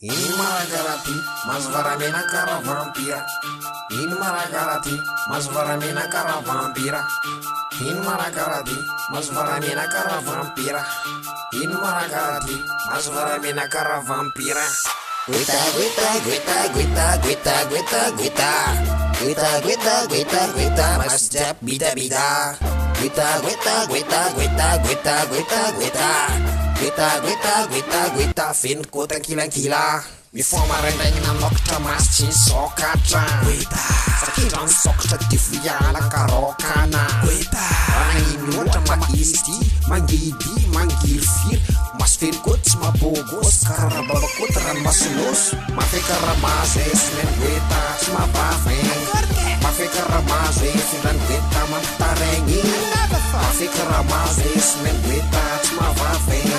In Malagarati, mas varamena cara vampira. In Malagarati, mas varamena cara vampira. In Malagarati, mas varamena cara vampira. In Malagarati, mas varamena cara vampira. Guita, guita, guita, guita, guita, guita, guita. Guita, guita, guita, guita, mas jab bida bida. Guita, guita, guita, guita, guita, guita, guita. Guita, guita, guita, guita, fin ku tenkila-kila. Before marendeng namok cemas cisokatra. Guita, sakiran sok setivia la karokana. Guita, rangilu cemat isti, manggidi, manggirfir. Mas fin ku cuma bogos, karena babakku teran masulus. Mafe karena mazes, men guita cuma bafeng. Mafe karena mazes, dan guita mantarengi. Mafe karena mazes, men guita cuma bafeng.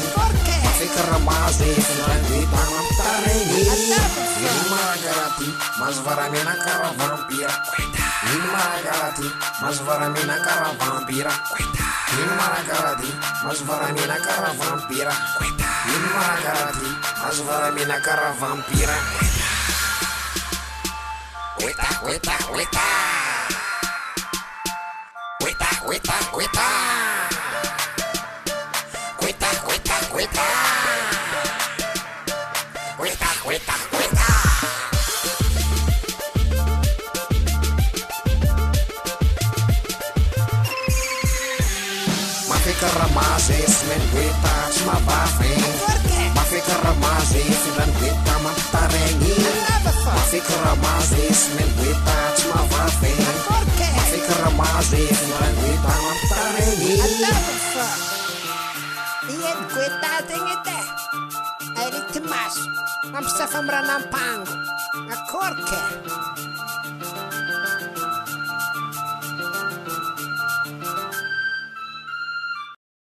Mafe karena mazes, dan guita mantarengi. In Malagarati, mas varamena cara vampira. In Malagarati, mas varamena cara vampira. In Malagarati, mas varamena cara vampira. In Malagarati, mas varamena cara vampira. Guita, guita, guita. Guita, guita, guita. Guita, guita, guita. Guita, guita, guita. Mafe karena mazes, men guita cuma bafeng. Mafe karena mazes, dan guita mantarengi. Mafe karena mazes, men guita cuma bafeng. Mafe karena mazes, dan guita mantarengi. Iyan guita tingite. Ay ritmas. Mamsa famranang pango. Nga korke.